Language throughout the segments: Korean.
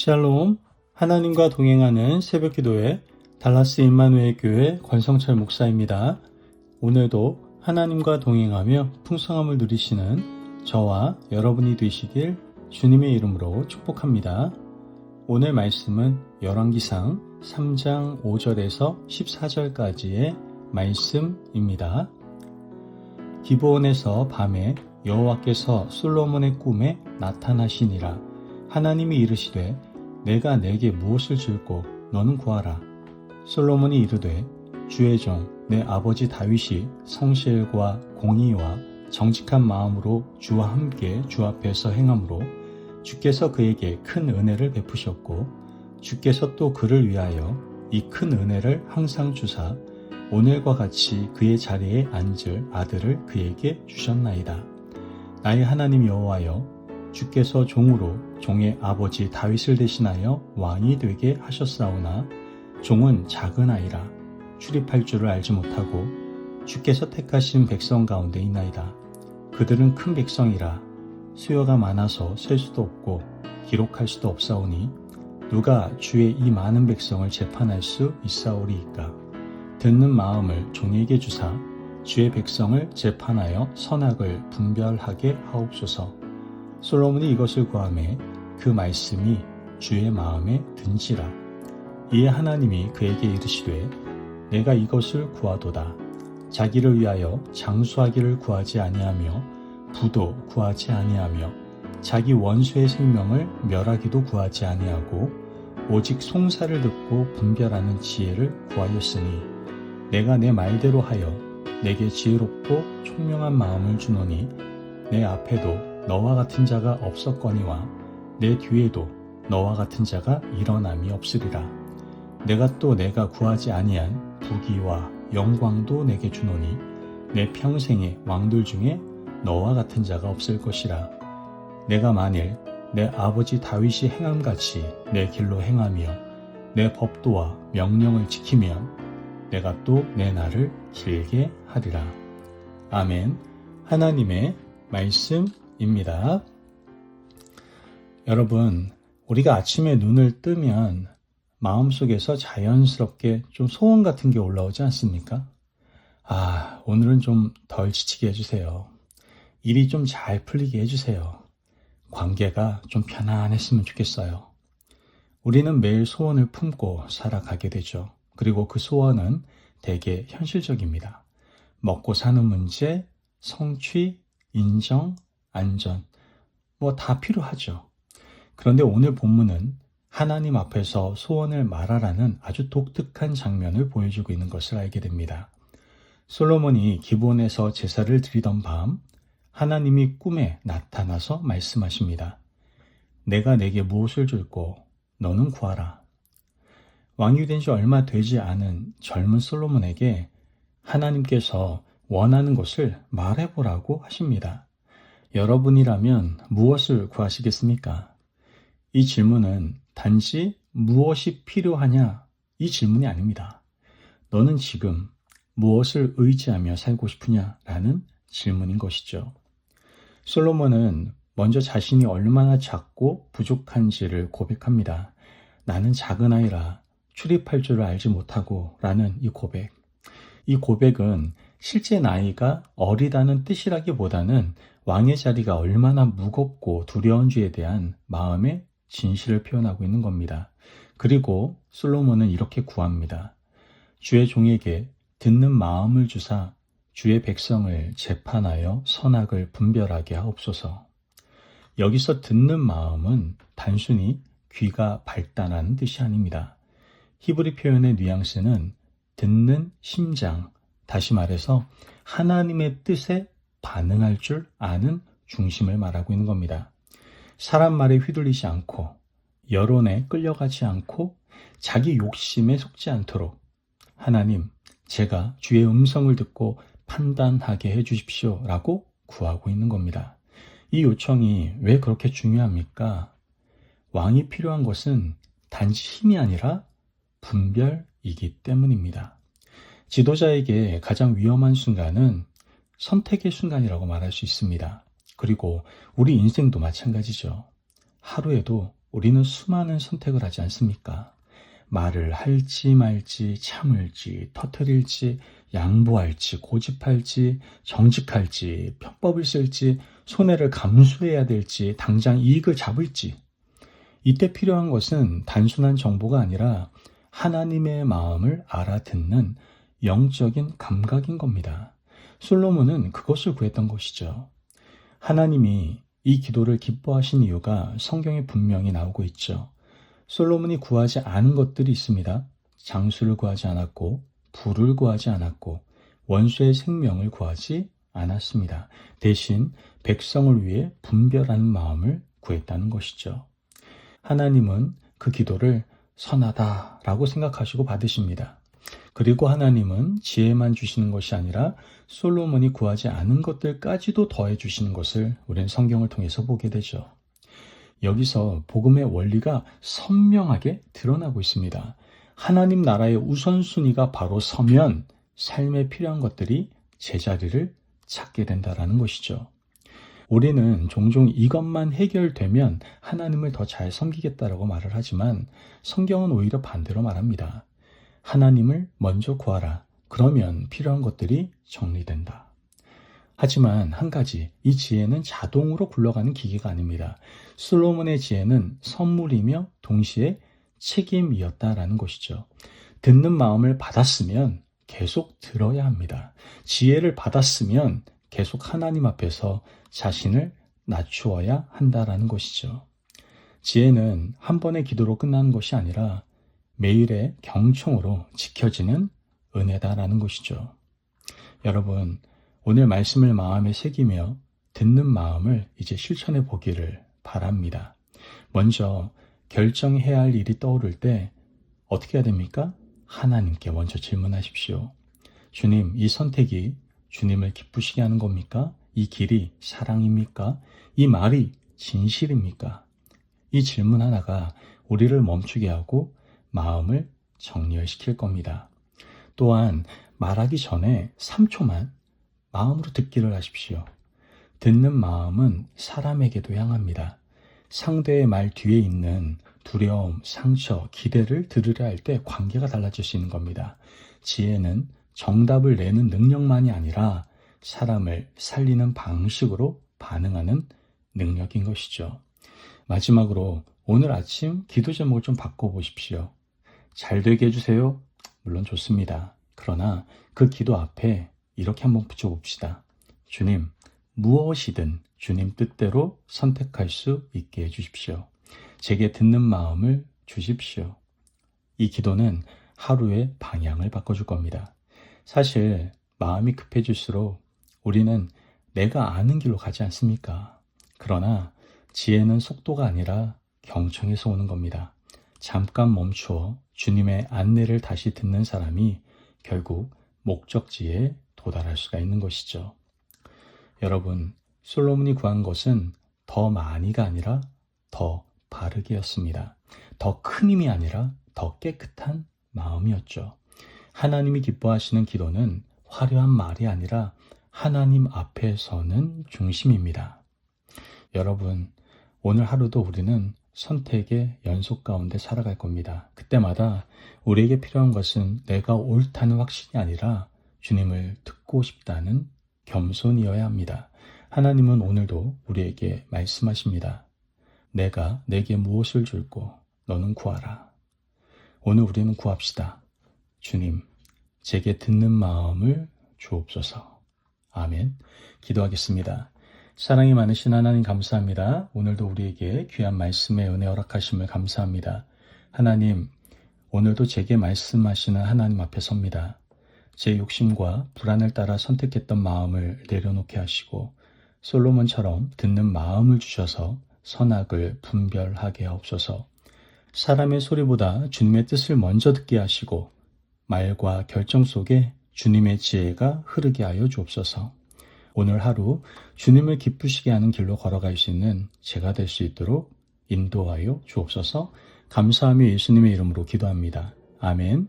샬롬, 하나님과 동행하는 새벽기도회 달라스 임마누엘 교회 권성철 목사입니다. 오늘도 하나님과 동행하며 풍성함을 누리시는 저와 여러분이 되시길 주님의 이름으로 축복합니다. 오늘 말씀은 열왕기상 3장 5절에서 14절까지의 말씀입니다. 기브온에서 밤에 여호와께서 솔로몬의 꿈에 나타나시니라. 하나님이 이르시되 내가 내게 무엇을 줄고 너는 구하라. 솔로몬이 이르되 주의 종 내 아버지 다윗이 성실과 공의와 정직한 마음으로 주와 함께 주 앞에서 행함으로 주께서 그에게 큰 은혜를 베푸셨고 주께서 또 그를 위하여 이 큰 은혜를 항상 주사 오늘과 같이 그의 자리에 앉을 아들을 그에게 주셨나이다. 나의 하나님 여호와여, 주께서 종으로 종의 아버지 다윗을 대신하여 왕이 되게 하셨사오나 종은 작은 아이라 출입할 줄을 알지 못하고 주께서 택하신 백성 가운데 있나이다. 그들은 큰 백성이라 수요가 많아서 셀 수도 없고 기록할 수도 없사오니 누가 주의 이 많은 백성을 재판할 수 있사오리이까. 듣는 마음을 종에게 주사 주의 백성을 재판하여 선악을 분별하게 하옵소서. 솔로몬이 이것을 구하매 그 말씀이 주의 마음에 든지라. 이에 하나님이 그에게 이르시되 내가 이것을 구하도다. 자기를 위하여 장수하기를 구하지 아니하며 부도 구하지 아니하며 자기 원수의 생명을 멸하기도 구하지 아니하고 오직 송사를 듣고 분별하는 지혜를 구하였으니 내가 내 말대로 하여 내게 지혜롭고 총명한 마음을 주노니 내 앞에도 너와 같은 자가 없었거니와 내 뒤에도 너와 같은 자가 일어남이 없으리라. 내가 또 내가 구하지 아니한 부귀와 영광도 내게 주노니 내 평생의 왕들 중에 너와 같은 자가 없을 것이라. 내가 만일 내 아버지 다윗이 행함같이 내 길로 행하며 내 법도와 명령을 지키면 내가 또 내 날을 길게 하리라. 아멘. 하나님의 말씀입니다. 여러분, 우리가 아침에 눈을 뜨면 마음속에서 자연스럽게 좀 소원 같은 게 올라오지 않습니까? 오늘은 좀 덜 지치게 해주세요. 일이 좀 잘 풀리게 해주세요. 관계가 좀 편안했으면 좋겠어요. 우리는 매일 소원을 품고 살아가게 되죠. 그리고 그 소원은 되게 현실적입니다. 먹고 사는 문제, 성취, 인정, 안전, 다 필요하죠. 그런데 오늘 본문은 하나님 앞에서 소원을 말하라는 아주 독특한 장면을 보여주고 있는 것을 알게 됩니다. 솔로몬이 기브온에서 제사를 드리던 밤, 하나님이 꿈에 나타나서 말씀하십니다. 내가 내게 무엇을 줄고 너는 구하라. 왕이 된 지 얼마 되지 않은 젊은 솔로몬에게 하나님께서 원하는 것을 말해보라고 하십니다. 여러분이라면 무엇을 구하시겠습니까? 이 질문은 단지 무엇이 필요하냐 이 질문이 아닙니다. 너는 지금 무엇을 의지하며 살고 싶으냐 라는 질문인 것이죠. 솔로몬은 먼저 자신이 얼마나 작고 부족한지를 고백합니다. 나는 작은 아이라 출입할 줄을 알지 못하고 라는 이 고백. 이 고백은 실제 나이가 어리다는 뜻이라기보다는 왕의 자리가 얼마나 무겁고 두려운지에 대한 마음의 진실을 표현하고 있는 겁니다. 그리고 솔로몬은 이렇게 구합니다. 주의 종에게 듣는 마음을 주사 주의 백성을 재판하여 선악을 분별하게 하옵소서. 여기서 듣는 마음은 단순히 귀가 밝다는 뜻이 아닙니다. 히브리 표현의 뉘앙스는 듣는 심장, 다시 말해서 하나님의 뜻에 반응할 줄 아는 중심을 말하고 있는 겁니다. 사람 말에 휘둘리지 않고 여론에 끌려가지 않고 자기 욕심에 속지 않도록 하나님, 제가 주의 음성을 듣고 판단하게 해주십시오 라고 구하고 있는 겁니다. 이 요청이 왜 그렇게 중요합니까? 왕이 필요한 것은 단지 힘이 아니라 분별이기 때문입니다. 지도자에게 가장 위험한 순간은 선택의 순간이라고 말할 수 있습니다. 그리고 우리 인생도 마찬가지죠. 하루에도 우리는 수많은 선택을 하지 않습니까? 말을 할지 말지, 참을지, 터뜨릴지, 양보할지, 고집할지, 정직할지, 편법을 쓸지, 손해를 감수해야 될지, 당장 이익을 잡을지. 이때 필요한 것은 단순한 정보가 아니라 하나님의 마음을 알아듣는 영적인 감각인 겁니다. 솔로몬은 그것을 구했던 것이죠. 하나님이 이 기도를 기뻐하신 이유가 성경에 분명히 나오고 있죠. 솔로몬이 구하지 않은 것들이 있습니다. 장수를 구하지 않았고, 부를 구하지 않았고, 원수의 생명을 구하지 않았습니다. 대신 백성을 위해 분별하는 마음을 구했다는 것이죠. 하나님은 그 기도를 선하다라고 생각하시고 받으십니다. 그리고 하나님은 지혜만 주시는 것이 아니라 솔로몬이 구하지 않은 것들까지도 더해 주시는 것을 우리는 성경을 통해서 보게 되죠. 여기서 복음의 원리가 선명하게 드러나고 있습니다. 하나님 나라의 우선순위가 바로 서면 삶에 필요한 것들이 제자리를 찾게 된다는 것이죠. 우리는 종종 이것만 해결되면 하나님을 더 잘 섬기겠다라고 말을 하지만 성경은 오히려 반대로 말합니다. 하나님을 먼저 구하라. 그러면 필요한 것들이 정리된다. 하지만 한 가지, 이 지혜는 자동으로 굴러가는 기계가 아닙니다. 솔로몬의 지혜는 선물이며 동시에 책임이었다라는 것이죠. 듣는 마음을 받았으면 계속 들어야 합니다. 지혜를 받았으면 계속 하나님 앞에서 자신을 낮추어야 한다라는 것이죠. 지혜는 한 번의 기도로 끝나는 것이 아니라 매일의 경청으로 지켜지는 은혜다라는 것이죠. 여러분, 오늘 말씀을 마음에 새기며 듣는 마음을 이제 실천해 보기를 바랍니다. 먼저 결정해야 할 일이 떠오를 때 어떻게 해야 됩니까? 하나님께 먼저 질문하십시오. 주님, 이 선택이 주님을 기쁘시게 하는 겁니까? 이 길이 사랑입니까? 이 말이 진실입니까? 이 질문 하나가 우리를 멈추게 하고 마음을 정리시킬 겁니다. 또한 말하기 전에 3초만 마음으로 듣기를 하십시오. 듣는 마음은 사람에게도 향합니다. 상대의 말 뒤에 있는 두려움, 상처, 기대를 들으려 할 때 관계가 달라질 수 있는 겁니다. 지혜는 정답을 내는 능력만이 아니라 사람을 살리는 방식으로 반응하는 능력인 것이죠. 마지막으로 오늘 아침 기도 제목을 좀 바꿔보십시오. 잘 되게 해주세요. 물론 좋습니다. 그러나 그 기도 앞에 이렇게 한번 붙여봅시다. 주님, 무엇이든 주님 뜻대로 선택할 수 있게 해주십시오. 제게 듣는 마음을 주십시오. 이 기도는 하루의 방향을 바꿔줄 겁니다. 사실 마음이 급해질수록 우리는 내가 아는 길로 가지 않습니까? 그러나 지혜는 속도가 아니라 경청에서 오는 겁니다. 잠깐 멈추어 주님의 안내를 다시 듣는 사람이 결국 목적지에 도달할 수가 있는 것이죠. 여러분, 솔로몬이 구한 것은 더 많이가 아니라 더 바르게였습니다. 더 큰 힘이 아니라 더 깨끗한 마음이었죠. 하나님이 기뻐하시는 기도는 화려한 말이 아니라 하나님 앞에 서는 중심입니다. 여러분, 오늘 하루도 우리는 선택의 연속 가운데 살아갈 겁니다. 그때마다 우리에게 필요한 것은 내가 옳다는 확신이 아니라 주님을 듣고 싶다는 겸손이어야 합니다. 하나님은 오늘도 우리에게 말씀하십니다. 내가 내게 무엇을 줄고 너는 구하라. 오늘 우리는 구합시다. 주님, 제게 듣는 마음을 주옵소서. 아멘. 기도하겠습니다. 사랑이 많으신 하나님 감사합니다. 오늘도 우리에게 귀한 말씀의 은혜 허락하심을 감사합니다. 하나님, 오늘도 제게 말씀하시는 하나님 앞에 섭니다. 제 욕심과 불안을 따라 선택했던 마음을 내려놓게 하시고 솔로몬처럼 듣는 마음을 주셔서 선악을 분별하게 하옵소서. 사람의 소리보다 주님의 뜻을 먼저 듣게 하시고 말과 결정 속에 주님의 지혜가 흐르게 하여 주옵소서. 오늘 하루 주님을 기쁘시게 하는 길로 걸어갈 수 있는 제가 될 수 있도록 인도하여 주옵소서. 감사하며 예수님의 이름으로 기도합니다. 아멘.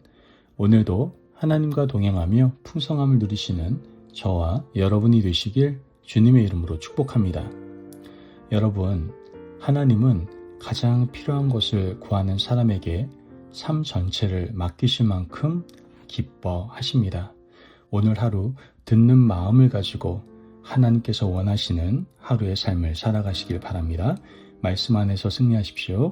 오늘도 하나님과 동행하며 풍성함을 누리시는 저와 여러분이 되시길 주님의 이름으로 축복합니다. 여러분, 하나님은 가장 필요한 것을 구하는 사람에게 삶 전체를 맡기실 만큼 기뻐하십니다. 오늘 하루 듣는 마음을 가지고 하나님께서 원하시는 하루의 삶을 살아가시길 바랍니다. 말씀 안에서 승리하십시오.